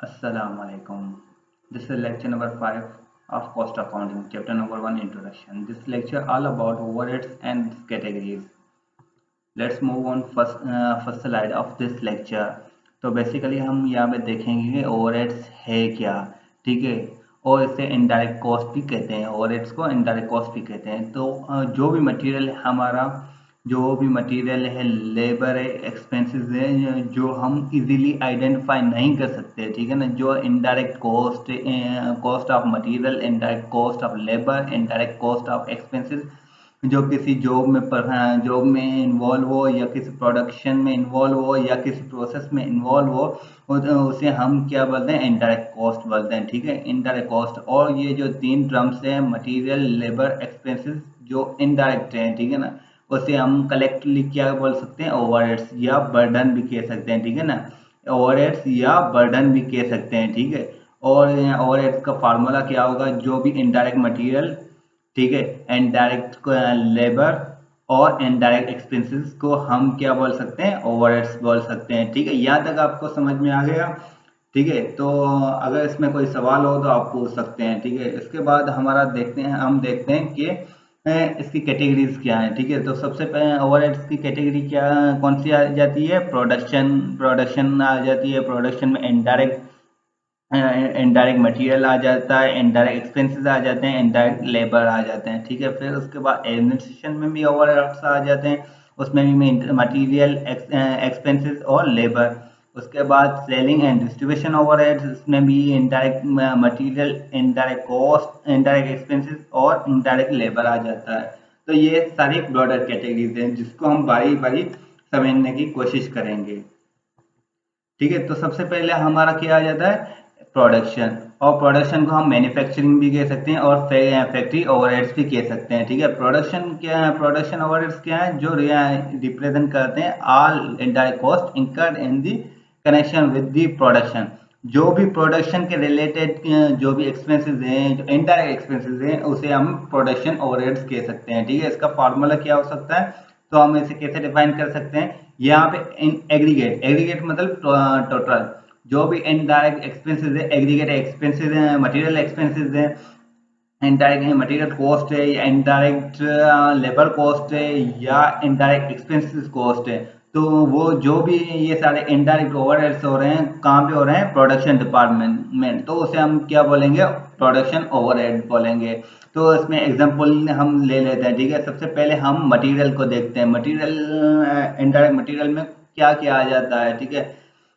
Assalamualaikum. This is lecture number 5 of cost accounting, chapter number 1 introduction. This lecture all about overheads and categories. Let's move on first slide of this lecture. तो basically हम यहाँ पे देखेंगे कि overheads है क्या, ठीक है। और इसे इनडायरेक्ट कॉस्ट भी कहते हैं, ओवरहेड्स को इनडायरेक्ट कॉस्ट भी कहते हैं। तो जो भी मटेरियल है, लेबर है, एक्सपेंसेस है, जो हम इजीली आइडेंटिफाई नहीं कर सकते, ठीक है ना, जो indirect cost, cost of material, indirect cost of labour, indirect cost of expenses, जो किसी जॉब में इन्वॉल्व हो या किसी प्रोडक्शन में इन्वॉल्व हो या किसी प्रोसेस में इन्वॉल्व हो, उसे हम क्या बोलते हैं, इनडायरेक्ट कॉस्ट बोलते हैं, ठीक है, इनडायरेक्ट कॉस्ट। और ये जो तीन टर्म्स हैं, मटेरियल, लेबर, एक्सपेंसेस, जो इनडायरेक्ट हैं, ठीक है ना, उसे हम कलेक्टिवली क्या बोल सकते हैं, ओवरहेड्स या बर्डन भी कह सकते हैं, ठीक है ना, ओवरहेड्स या बर्डन भी कह सकते हैं, ठीक है। और ओवरहेड्स का फार्मूला क्या होगा, जो भी इनडायरेक्ट मटेरियल, ठीक है, इनडायरेक्ट लेबर और इनडायरेक्ट एक्सपेंसेस को हम क्या बोल सकते हैं, ओवरहेड्स बोल सकते हैं, ठीक है। यहाँ तक आपको समझ में आ गया, ठीक है। तो अगर इसमें कोई सवाल हो तो आप पूछ सकते हैं, ठीक है। इसके बाद हम देखते हैं कि इसकी कैटेगरीज क्या है, ठीक है। तो सबसे पहले ओवरहेड्स की कैटेगरी क्या, कौन सी आ जाती है, प्रोडक्शन आ जाती है। प्रोडक्शन में इनडायरेक्ट मटेरियल आ जाता है, इनडायरेक्ट एक्सपेंसेस आ जाते हैं, इनडायरेक्ट लेबर आ जाते हैं, ठीक है। फिर उसके बाद एडमिनिस्ट्रेशन में भी ओवरहेड्स आ जाते हैं, उसमें भी मटेरियल, एक्सपेंसेस और लेबर। उसके बाद सेलिंग एंड डिस्ट्रीब्यूशन ओवरहेड्स, इसमें भी indirect material, indirect cost, indirect expenses और इनडायरेक्ट लेबर आ जाता है। तो ये सारी ब्रॉडर कैटेगरीज हैं जिसको हम बारी बारी समझने की कोशिश करेंगे, ठीक है। तो सबसे पहले हमारा क्या आ जाता है, प्रोडक्शन। और प्रोडक्शन को हम मैन्युफैक्चरिंग भी कह सकते हैं और फैक्ट्री ओवरहेड्स भी कह सकते हैं, ठीक है। प्रोडक्शन क्या है, प्रोडक्शन ओवरहेड्स क्या है, जो रिप्रेजेंट करते हैं all indirect cost incurred in the connection with the production. जो भी प्रोडक्शन के रिलेटेड जो भी एक्सपेंसेस हैं, जो इनडायरेक्ट एक्सपेंसेस हैं, उसे हम प्रोडक्शन ओवरहेड्स कह सकते हैं, ठीक है। इसका फार्मूला क्या हो सकता है, तो हम इसे कैसे डिफाइन कर सकते हैं, यहाँ पे इन एग्रीगेट, एग्रीगेट मतलब टोटल, जो भी इनडायरेक्ट एक्सपेंसेस है, एग्रीगेट एक्सपेंसेस है, मटेरियल एक्सपेंसेस है, इनडायरेक्ट मटेरियल कॉस्ट है, या इनडायरेक्ट लेबर कॉस्ट है, या इनडायरेक्ट एक्सपेंसेस कॉस्ट है। तो वो जो भी ये सारे इनडायरेक्ट ओवरहेड्स हो रहे हैं, कहाँ पे हो रहे हैं, प्रोडक्शन डिपार्टमेंट में, तो उसे हम क्या बोलेंगे, प्रोडक्शन ओवरहेड बोलेंगे। तो इसमें एग्जांपल हम ले लेते हैं, ठीक है। सबसे पहले हम मटेरियल को देखते हैं। मटेरियल, इनडायरेक्ट मटेरियल में क्या क्या आ जाता है, ठीक है।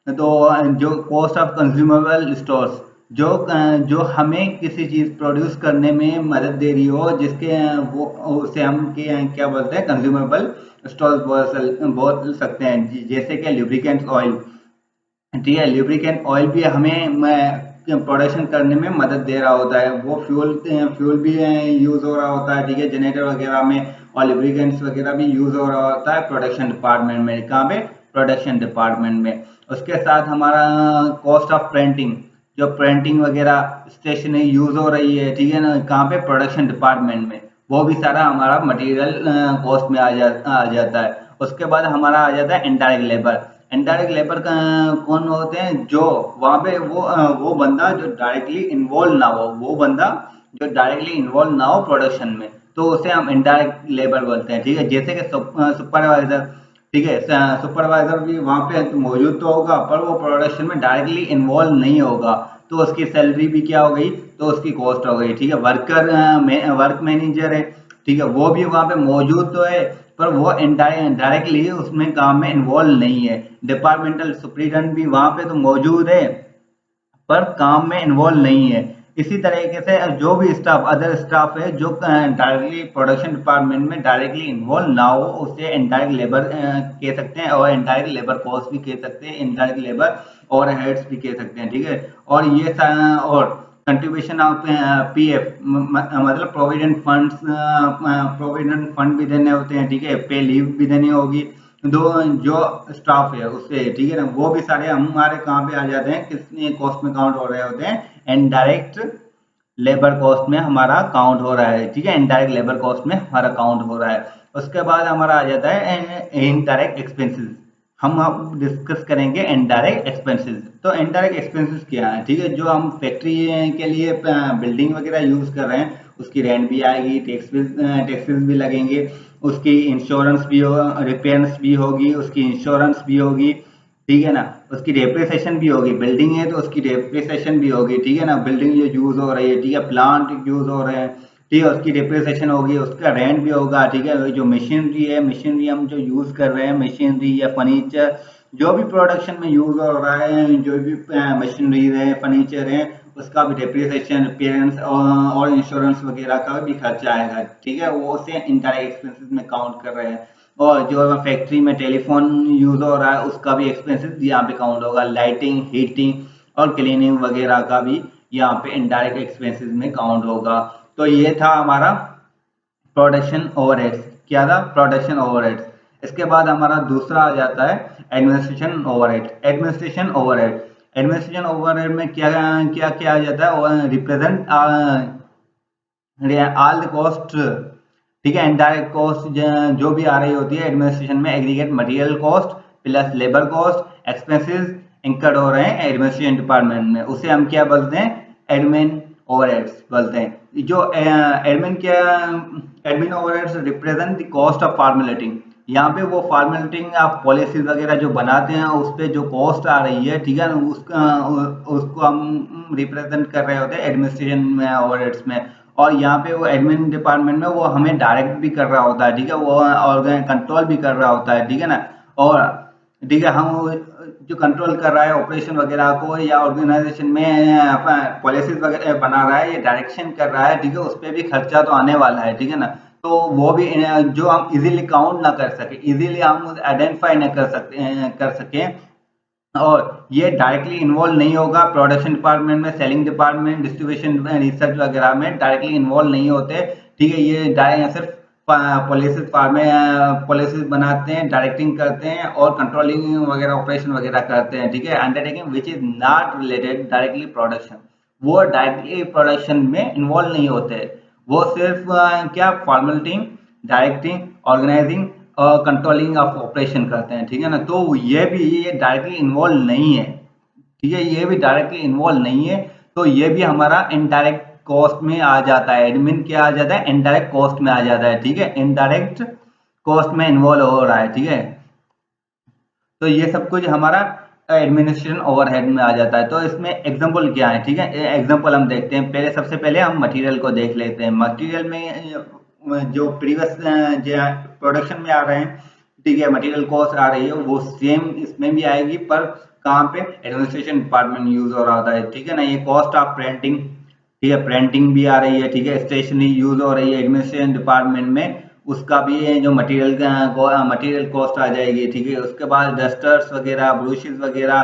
तो जो कॉस्ट ऑफ कंज्यूमेबल स्टोर्स, जो हमें किसी चीज प्रोड्यूस करने में मदद दे रही हो, जिसके वो उसे हम क्या बोलते हैं, कंज्यूमेबल स्टोर्स बोल सकते हैं, जैसे कि लुब्रिकेंट ऑयल, ठीक है। लुब्रिकेंट ऑयल भी हमें प्रोडक्शन करने में मदद दे रहा होता है, वो फ्यूल भी यूज हो रहा होता है, ठीक है, जनरेटर वगैरह में। और लुब्रिकेंट्स वगैरह भी यूज हो रहा होता है प्रोडक्शन डिपार्टमेंट में, कहाँ पे, प्रोडक्शन डिपार्टमेंट में। उसके साथ हमारा कॉस्ट ऑफ प्रिंटिंग, जो प्रिंटिंग वगैरह स्टेशनरी यूज हो रही है, ठीक है ना, कहाँ पे, प्रोडक्शन डिपार्टमेंट में, वो भी सारा हमारा मटेरियल कॉस्ट में आ जाता है। उसके बाद हमारा आ जाता है इनडायरेक्ट लेबर। इनडायरेक्ट लेबर का कौन होते हैं, जो वहाँ पे वो बंदा जो डायरेक्टली इन्वॉल्व ना हो, वो बंदा जो डायरेक्टली इन्वॉल्व ना हो प्रोडक्शन में, तो उसे हम इनडायरेक्ट लेबर बोलते हैं, ठीक है। जैसे कि सुपरवाइजर, ठीक है, सुपरवाइजर भी वहाँ पे मौजूद तो होगा, पर वो प्रोडक्शन में डायरेक्टली इन्वॉल्व नहीं होगा, तो उसकी सैलरी भी क्या हो गई, तो उसकी कॉस्ट हो गई, ठीक है। वर्क मैनेजर है, ठीक है, वो भी वहाँ पे मौजूद तो है, पर वो डायरेक्टली उसमें काम में इन्वॉल्व नहीं है। डिपार्टमेंटल सुप्रीडेंट भी वहाँ पे तो मौजूद है, पर काम में इन्वॉल्व नहीं है। इसी तरीके से जो भी स्टाफ, अदर स्टाफ है, जो डायरेक्टली प्रोडक्शन डिपार्टमेंट में डायरेक्टली इन्वॉल्व ना हो, उसे इनडायरेक्ट लेबर कह सकते हैं, और इनडायरेक्ट लेबर कॉस्ट भी कह सकते हैं, इनडायरेक्ट लेबर ओवर हेड्स भी कह सकते हैं, ठीक है। और और कंट्रीब्यूशन ऑफ पीएफ, मतलब प्रोविडेंट फंड भी देने होते हैं, ठीक है, पे लीव भी देनी होगी, दो जो स्टाफ है उससे, ठीक है ना, वो भी सारे हमारे कहाँ पे आ जाते हैं, कितने कॉस्ट में काउंट हो रहे होते हैं, इनडायरेक्ट लेबर कॉस्ट में हमारा काउंट हो रहा है, ठीक है, इनडायरेक्ट लेबर कॉस्ट में हमारा काउंट हो रहा है। उसके बाद हमारा आ जाता है इनडायरेक्ट एक्सपेंसेस, हम अब डिस्कस करेंगे इनडायरेक्ट एक्सपेंसेस। तो इनडायरेक्ट एक्सपेंसेस क्या है, ठीक है, जो हम फैक्ट्री के लिए बिल्डिंग वगैरह यूज कर रहे हैं उसकी रेंट भी आएगी, टैक्सेस भी लगेंगे, उसकी इंश्योरेंस भी हो, रिपेयर्स भी होगी, उसकी इंश्योरेंस भी होगी, ठीक है ना, उसकी डेप्रिसिएशन भी होगी, बिल्डिंग है तो उसकी डेप्रिसिएशन भी होगी, ठीक है ना, बिल्डिंग जो यूज हो रही है, ठीक है, प्लांट यूज हो रहे हैं, ठीक है, उसकी डेप्रिसिएशन होगी, उसका रेंट भी होगा, ठीक है, जो मशीनरी है, मशीनरी हम जो यूज कर रहे हैं, मशीनरी या फर्नीचर जो भी प्रोडक्शन में यूज हो रहा है, जो भी मशीनरी है, फर्नीचर है, उसका भी डेप्रिसिएशन, रिपेयरेंस और इंश्योरेंस वगैरह का भी खर्चा आएगा, ठीक है, वो उसे इनडायरेक्ट एक्सपेंसेस में काउंट कर रहे हैं। और जो फैक्ट्री में टेलीफोन यूज हो रहा है उसका भी एक्सपेंसेस यहाँ पे काउंट होगा, लाइटिंग, हीटिंग और क्लीनिंग वगैरह का भी यहाँ पे इनडायरेक्ट एक्सपेंसेस में काउंट होगा। तो ये था हमारा प्रोडक्शन ओवरहेड्स। क्या था? Production overheads. इसके बाद हमारा दूसरा आ जाता है एडमिनिस्ट्रेशन ओवरहेड। एडमिनिस्ट्रेशन ओवरहेड में क्या क्या क्या आ जाता है? रिप्रेजेंट ऑल द कॉस्ट, ठीक है, इनडायरेक्ट कॉस्ट जो भी आ रही होती है एडमिनिस्ट्रेशन में, aggregate material cost plus labour cost expenses incurred हो रहे हैं एडमिनिस्ट्रेशन डिपार्टमेंट में, उसे हम क्या बोलते हैं? एडमिन ओवरहेड्स बोलते हैं। जो admin overheads represent the cost of formality. यहाँ पे वो फॉर्मेलिटी आप पॉलिसीज वगैरह जो बनाते हैं उस पे जो कॉस्ट आ रही है, ठीक है ना, उसको हम रिप्रेजेंट कर रहे होते हैं एडमिनिस्ट्रेशन में, ओवरहेड्स में। और यहाँ पे वो एडमिन डिपार्टमेंट में वो हमें डायरेक्ट भी कर रहा होता है, ठीक है, वो और कंट्रोल भी कर रहा होता है, ठीक है ना। और ठीक है, हम जो कंट्रोल कर रहा है ऑपरेशन वगैरह को या ऑर्गेनाइजेशन में पॉलिसीज वगैरह बना रहा है, ये डायरेक्शन कर रहा है, ठीक है, उस पर भी खर्चा तो आने वाला है, ठीक है ना। तो वो भी जो हम इजीली काउंट ना कर सके, इजीली हम आइडेंटिफाई ना कर सके, और ये डायरेक्टली इन्वॉल्व नहीं होगा प्रोडक्शन डिपार्टमेंट में, सेलिंग डिपार्टमेंट, डिस्ट्रीब्यूशन, रिसर्च वगैरह में डायरेक्टली इन्वॉल्व नहीं होते, ठीक है। ये सिर्फ पॉलिसीज बनाते हैं, डायरेक्टिंग करते हैं और कंट्रोलिंग वगैरह, ऑपरेशन वगैरह करते हैं, ठीक है। Undertaking which is not related directly production, वो डायरेक्टली प्रोडक्शन में इन्वॉल्व नहीं होते, वो सिर्फ क्या फॉर्मेलिटी, डायरेक्टिंग, ऑर्गेनाइजिंग और कंट्रोलिंग ऑफ ऑपरेशन करते हैं, ठीक है ना। तो ये डायरेक्टली इन्वॉल्व नहीं है, ठीक है, ये भी डायरेक्टली इन्वॉल्व नहीं है। तो ये भी हमारा इनडायरेक्ट कॉस्ट में आ जाता है, एडमिन क्या आ जाता है? इनडायरेक्ट कॉस्ट में आ जाता है, ठीक है, इनडायरेक्ट कॉस्ट में इन्वॉल्व हो रहा है, ठीक है। तो ये सब कुछ हमारा एडमिनिस्ट्रेशन ओवरहेड में आ जाता है। तो इसमें एग्जांपल क्या है, ठीक है, एग्जांपल हम देखते हैं। पहले सबसे पहले हम मटेरियल को देख लेते हैं। मटेरियल में जो प्रीवियस जो प्रोडक्शन में आ रहे हैं, ठीक है, मटेरियल कॉस्ट आ रही है, वो सेम इसमें भी आएगी, पर कहाँ पे? एडमिनिस्ट्रेशन डिपार्टमेंट यूज हो रहा था, ठीक है ना। ये कॉस्ट ऑफ प्रिंटिंग, ठीक है, प्रिंटिंग भी आ रही है, ठीक है, स्टेशनरी यूज हो रही है एडमिनिस्ट्रेशन डिपार्टमेंट में, उसका भी जो मटेरियल कॉस्ट आ जाएगी, ठीक है। उसके बाद डस्टर्स वगैरह, ब्रशेस वगैरह,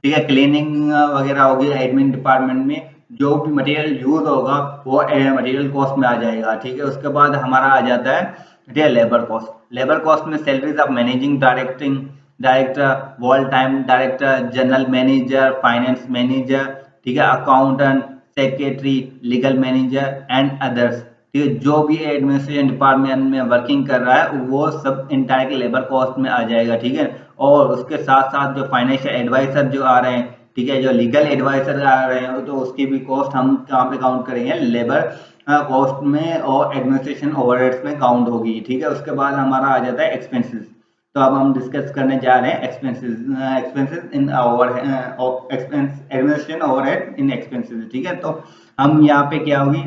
ठीक है, क्लीनिंग वगैरह होगी एडमिन डिपार्टमेंट में, जो भी मटेरियल यूज होगा वो मटेरियल कॉस्ट में आ जाएगा, ठीक है। उसके बाद हमारा आ जाता है, ठीक है, लेबर कॉस्ट। लेबर कॉस्ट में salaries of managing director, wall time director, general manager, finance manager, ठीक है, accountant, secretary, legal manager and others, ठीक है, जो भी एडमिनिस्ट्रेशन डिपार्टमेंट में वर्किंग कर रहा है वो सब इनडायरेक्ट लेबर कॉस्ट में आ जाएगा, ठीक है। और उसके साथ साथ जो फाइनेंशियल एडवाइजर जो आ रहे हैं, ठीक है, जो लीगल एडवाइजर आ रहे हैं, तो उसकी भी कॉस्ट हम कहाँ पे काउंट करेंगे? लेबर कॉस्ट में और एडमिनिस्ट्रेशन ओवरहेड्स में काउंट होगी, ठीक है। उसके बाद हमारा आ जाता है एक्सपेंसेस। तो अब हम डिस्कस करने जा रहे हैं एक्सपेंसेस इन ओवर एक्सपेंस एडमिनिस्ट्रेशन ओवरहेड इन एक्सपेंसेस, ठीक है। तो हम यहाँ पे क्या होगी?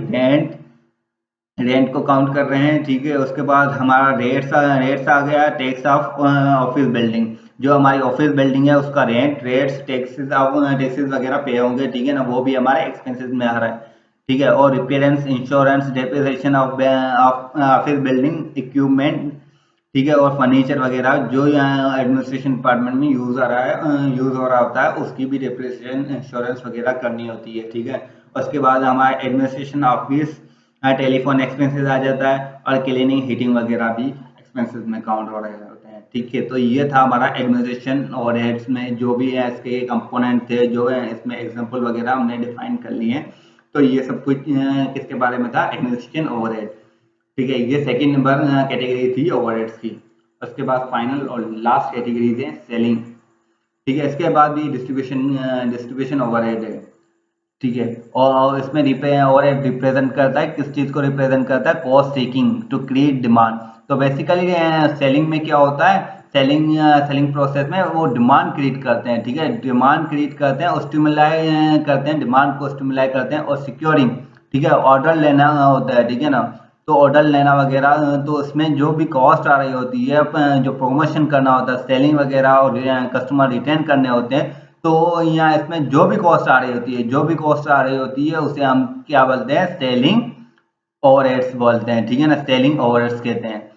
रेंट को काउंट कर रहे हैं, ठीक है। उसके बाद हमारा रेट्स आ गया, टैक्स ऑफ ऑफिस बिल्डिंग, जो हमारी ऑफिस बिल्डिंग है उसका रेट्स, टैक्सेस वगैरह पे होंगे, ठीक है ना, वो भी हमारे एक्सपेंसेस में आ रहा है, ठीक है। और repairs, insurance, depreciation of office building equipment, ठीक है, और फर्नीचर वगैरह जो यहाँ एडमिनिस्ट्रेशन डिपार्टमेंट में यूज हो रहा होता है, उसकी भी डेप्रिसिएशन, इंश्योरेंस वगैरह करनी होती है, ठीक है। उसके बाद हमारा एडमिनिस्ट्रेशन ऑफिस टेलीफोन एक्सपेंसेस आ जाता है, और क्लीनिंग, हीटिंग वगैरह भी एक्सपेंसेस में काउंट हो रहे होते हैं, ठीक है। तो ये था हमारा एडमिनिस्ट्रेशन ओवरहेड्स में जो भी है इसके कंपोनेंट थे, जो है इसमें एग्जांपल वगैरह हमने डिफाइन कर लिए हैं। तो ये सब कुछ किसके बारे में था? एडमिनिस्ट्रेशन ओवरहेड, ठीक है। ये सेकंड नंबर कैटेगरी थी ओवरहेड्स की। उसके बाद फाइनल और लास्ट कैटेगरीज है सेलिंग, ठीक है। इसके बाद भी डिस्ट्रीब्यूशन ओवरहेड है, ठीक है। और इसमें ओवरहेड रिप्रेजेंट करता है, किस चीज़ को रिप्रेजेंट करता है, cost seeking to create demand. तो बेसिकली सेलिंग में क्या होता है, सेलिंग प्रोसेस में वो डिमांड क्रिएट करते हैं, ठीक है। डिमांड क्रिएट करते हैं और स्टिमुलाई करते हैं, डिमांड को स्टिमुलाई करते हैं, और सिक्योरिंग, ठीक है, ऑर्डर लेना होता है, ठीक है ना। तो ऑर्डर लेना वगैरह, तो उसमें जो भी कॉस्ट आ रही होती है, जो प्रमोशन करना होता है, सेलिंग वगैरह, और कस्टमर रिटेन करने होते हैं, तो यहाँ इसमें जो भी कॉस्ट आ रही होती है, उसे हम क्या बोलते हैं, सेलिंग ओवरहेड्स बोलते हैं, ठीक है ना, सेलिंग ओवरहेड्स कहते हैं।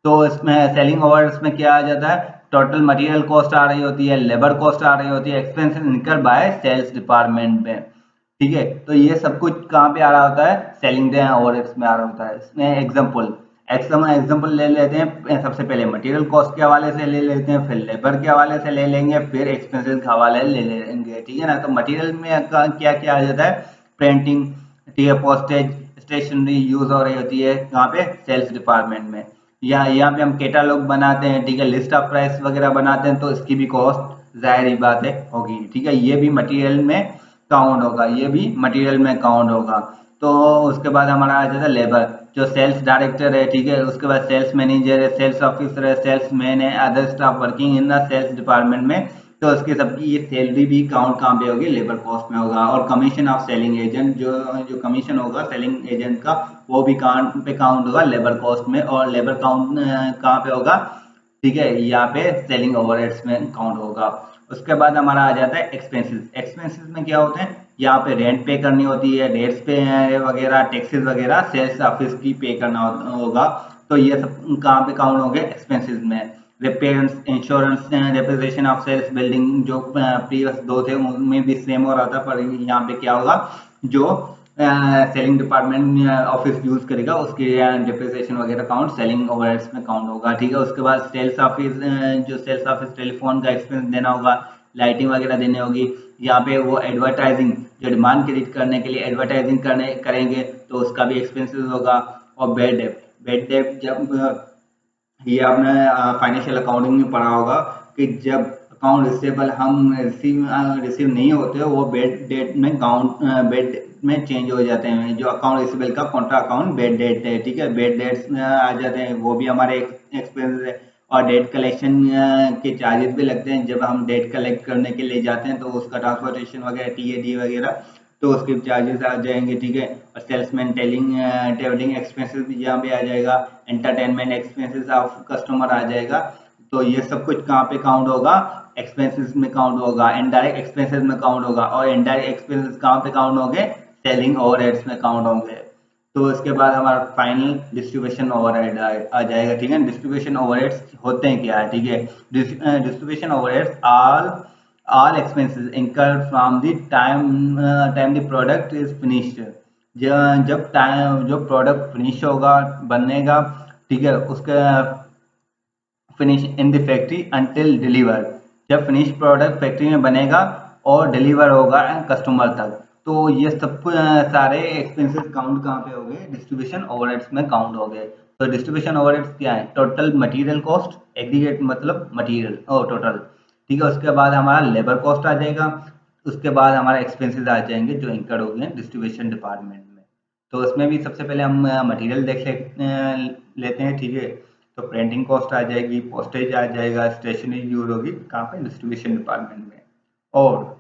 तो इसमें सेलिंग ओवरहेड्स में क्या आ जाता है, टोटल मटेरियल कॉस्ट आ रही होती है, लेबर कॉस्ट आ रही होती है, expenses incurred by sales department में, ठीक है। तो ये सब कुछ कहाँ पे आ रहा होता है, सेलिंग ओवरहेड्स में आ रहा होता है। इसमें एग्जाम्पल ले लेते हैं, सबसे पहले मटेरियल कॉस्ट के हवाले से ले लेते हैं, फिर लेबर के हवाले से ले लेंगे, फिर एक्सपेंसेस के हवाले ले लेंगे, ठीक है ना। तो मटेरियल में क्या क्या आ जाता है, प्रिंटिंग, ठीक है, पोस्टेज, स्टेशनरी यूज हो रही होती है कहाँ पे, सेल्स डिपार्टमेंट में। यहाँ पे हम कैटालॉग बनाते हैं, ठीक है, लिस्ट ऑफ प्राइस वगैरह बनाते हैं, तो इसकी भी कॉस्ट जाहिर ही बात है होगी, ठीक है। ये भी मटेरियल में काउंट होगा, ये भी मटेरियल में काउंट होगा। तो उसके बाद हमारा आ जाता है लेबर, जो सेल्स डायरेक्टर है, ठीक है, उसके बाद सेल्स मैनेजर है, सेल्स ऑफिसर है, सेल्स मैन है, other staff working in the sales department में। तो उसकी सबकी ये सैलरी भी काउंट कहाँ पे होगी, लेबर कॉस्ट में होगा। और कमीशन ऑफ सेलिंग एजेंट, जो जो कमीशन होगा सेलिंग एजेंट का, वो भी काउंट होगा लेबर कॉस्ट में। और लेबर काउंट कहाँ पे होगा, ठीक है, यहाँ पे सेलिंग ओवरहेड्स में काउंट होगा। उसके बाद हमारा आ जाता है एक्सपेंसेस। एक्सपेंसेस में क्या होते हैं, यहाँ पे रेंट पे करनी होती है, रेट्स पे वगैरह, टैक्सेस वगैरह सेल्स ऑफिस की पे करना होगा। तो ये सब कहाँ पे काउंट होंगे, एक्सपेंसेस में। Repairs, insurance, depreciation of sales building, जो प्रीवियस दो थे उनमें भी सेम हो रहा था, पर यहाँ पे क्या होगा, जो सेलिंग डिपार्टमेंट ऑफिस यूज करेगा, उसके डिप्रिसिएशन वगैरह काउंट सेलिंग ओवरहेड्स में काउंट होगा, ठीक है। उसके बाद सेल्स ऑफिस, जो सेल्स ऑफिस टेलीफोन का एक्सपेंस देना होगा, लाइटिंग वगैरह देनी होगी। यहाँ पे वो एडवर्टाइजिंग, जो डिमांड क्रिएट करने के लिए एडवर्टाइजिंग करेंगे, तो उसका भी एक्सपेंसेस होगा। और बेड डेप्ट जब ये आपने फाइनेंशियल अकाउंटिंग में पढ़ा होगा कि जब अकाउंट रिसीवेबल हम रिसीव नहीं होते, वो बेड में चेंज हो जाते हैं। जो अकाउंट रिसीवेबल का कॉन्ट्रा अकाउंट बेड डेट है, ठीक है, बेड डेट्स आ जाते हैं, वो भी हमारे एक्सपेंस है। और डेट कलेक्शन के चार्जेस भी लगते हैं, जब हम डेट कलेक्ट करने के लिए जाते हैं, तो उसका ट्रांसपोर्टेशन वगैरह, टीएडी वगैरह, तो उसके चार्जेस आ जाएंगे, ठीक है। और सेल्समैन ट्रेवलिंग एक्सपेंसेस भी यहाँ पे आ जाएगा, एंटरटेनमेंट एक्सपेंसेस ऑफ कस्टमर आ जाएगा। तो ये सब कुछ कहाँ पे काउंट होगा, एक्सपेंसेस में काउंट होगा, इनडायरेक्ट एक्सपेंसेस में काउंट होगा। और इनडायरेक्ट एक्सपेंसेस कहाँ पे काउंट होंगे, सेलिंग ओवरहेड्स में काउंट होंगे। तो इसके बाद हमारा फाइनल डिस्ट्रीब्यूशन ओवरहेड आ जाएगा, ठीक है। डिस्ट्रीब्यूशन ओवरहेड्स होते हैं क्या है, ठीक है। Distribution overheads all expenses incurred from the time the product is finished। जब टाइम, जो प्रोडक्ट फिनिश होगा, बनेगा, ठीक है, उसका finish in the factory until deliver, जब फिनिश प्रोडक्ट फैक्ट्री में बनेगा और डिलीवर होगा कस्टमर तक। तो ये सब कुछ सारे एक्सपेंसेस काउंट कहाँ पे हो गए, डिस्ट्रीब्यूशन ओवरहेड्स में काउंट हो गए। तो डिस्ट्रीब्यूशन ओवरहेड्स क्या है, टोटल मटेरियल कॉस्ट, एग्रीगेट मतलब मटेरियल और टोटल, ठीक है। उसके बाद हमारा लेबर कॉस्ट आ जाएगा, उसके बाद हमारा एक्सपेंसेस आ जाएंगे जो इंकर्ड हो गए डिस्ट्रीब्यूशन डिपार्टमेंट में। तो उसमें भी सबसे पहले हम मटेरियल लेते हैं, ठीक है। तो प्रिंटिंग कॉस्ट आ जाएगी, पोस्टेज आ जाएगा, स्टेशनरी यूज होगी कहाँ पे, डिस्ट्रीब्यूशन डिपार्टमेंट में। और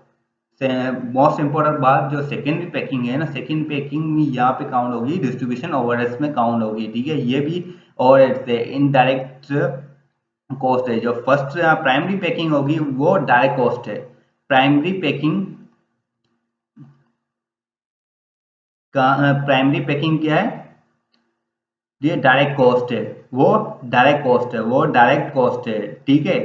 मोस्ट इम्पोर्टेंट बात, जो सेकेंडरी पैकिंग है ना, सेकेंड पैकिंग यहाँ पे काउंट होगी, डिस्ट्रीब्यूशन ओवरहेड्स में काउंट होगी, ठीक है। ये भी ओवरहेड्स है, इनडायरेक्ट कॉस्ट है। जो फर्स्ट प्राइमरी पैकिंग होगी वो डायरेक्ट कॉस्ट है। प्राइमरी पैकिंग का प्राइमरी पैकिंग क्या है, ये डायरेक्ट कॉस्ट है, वो डायरेक्ट कॉस्ट है, वो डायरेक्ट कॉस्ट है, ठीक है।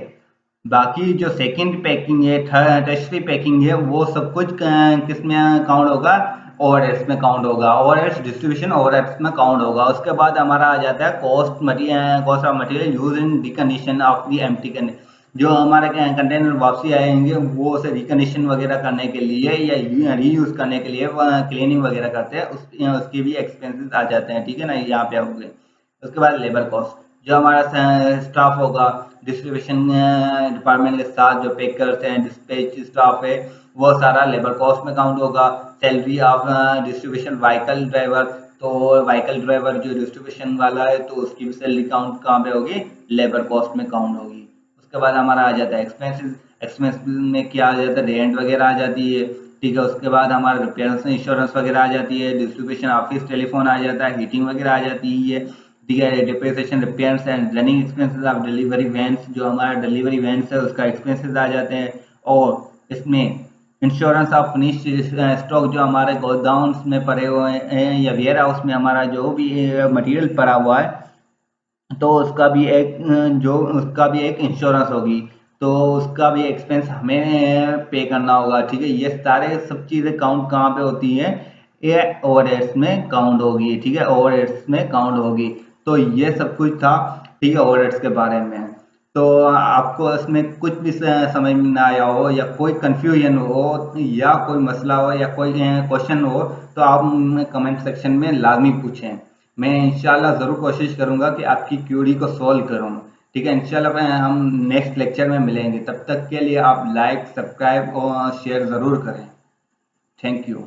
बाकी जो सेकंड पैकिंग है, थर्ड टर्शरी पैकिंग है, वो सब कुछ किस में काउंट होगा, ओवरहेड्स में काउंट होगा, ओवरहेड्स डिस्ट्रीब्यूशन ओवरहेड्स में काउंट होगा। उसके बाद हमारा आ जाता है cost of material use in recondition of the empty, जो हमारे कंटेनर वापसी आएंगे, वो उसे रिकंडीशन वगैरह करने के लिए या रीयूज करने के लिए क्लीनिंग वगैरह करते हैं, उसके भी एक्सपेंसेस आ जाते हैं, ठीक है ना, यहाँ पे हो गए। उसके बाद लेबर कॉस्ट, जो हमारा स्टाफ होगा डिस्ट्रीब्यूशन डिपार्टमेंट के साथ, जो पेकर्स हैं, डिस्पैच स्टाफ है, वो सारा लेबर कॉस्ट में काउंट होगा। Salary of distribution vehicle driver, तो व्हीकल ड्राइवर जो डिस्ट्रीब्यूशन वाला है तो उसकी भी सैलरी काउंट कहाँ पे होगी, लेबर कॉस्ट में काउंट होगी। उसके बाद हमारा आ जाता है एक्सपेंसेस। एक्सपेंस में क्या आ जाता है, रेंट वगैरह आ जाती है, ठीक है। उसके बाद हमारा रिपेयर्स इंश्योरेंस वगैरह आ जाती है, डिस्ट्रीब्यूशन ऑफिस टेलीफोन आ जाता है, हीटिंग वगैरह आ जाती है, ठीक है। Depreciation repairs and running expenses of delivery vans, जो हमारा डिलीवरी वैन्स है उसका एक्सपेंसेस आ जाते हैं। और इसमें इंश्योरेंस ऑफ फिनिश्ड स्टॉक, जो हमारे गोडाउन्स में पड़े हुए हैं या वेयर हाउस में हमारा जो भी मटेरियल पड़ा हुआ है, तो उसका भी एक जो उसका भी एक इंश्योरेंस होगी, तो उसका भी एक्सपेंस हमें पे करना होगा, ठीक है। ये सारे सब चीज़ें काउंट कहाँ पे होती है, ये ओवरहेड्स में काउंट होगी, ठीक है, ओवरहेड्स में काउंट होगी। तो ये सब कुछ था, ठीक है, ओवरहेड्स के बारे में। तो आपको इसमें कुछ भी समझ में ना आया हो या कोई कंफ्यूजन हो या कोई मसला हो या कोई क्वेश्चन हो, तो आप कमेंट सेक्शन में लाजमी पूछें। मैं इंशाल्लाह ज़रूर कोशिश करूंगा कि आपकी क्यूरी को सॉल्व करूं, ठीक है। इंशाल्लाह हम नेक्स्ट लेक्चर में मिलेंगे, तब तक के लिए आप लाइक, सब्सक्राइब और शेयर ज़रूर करें। Thank you.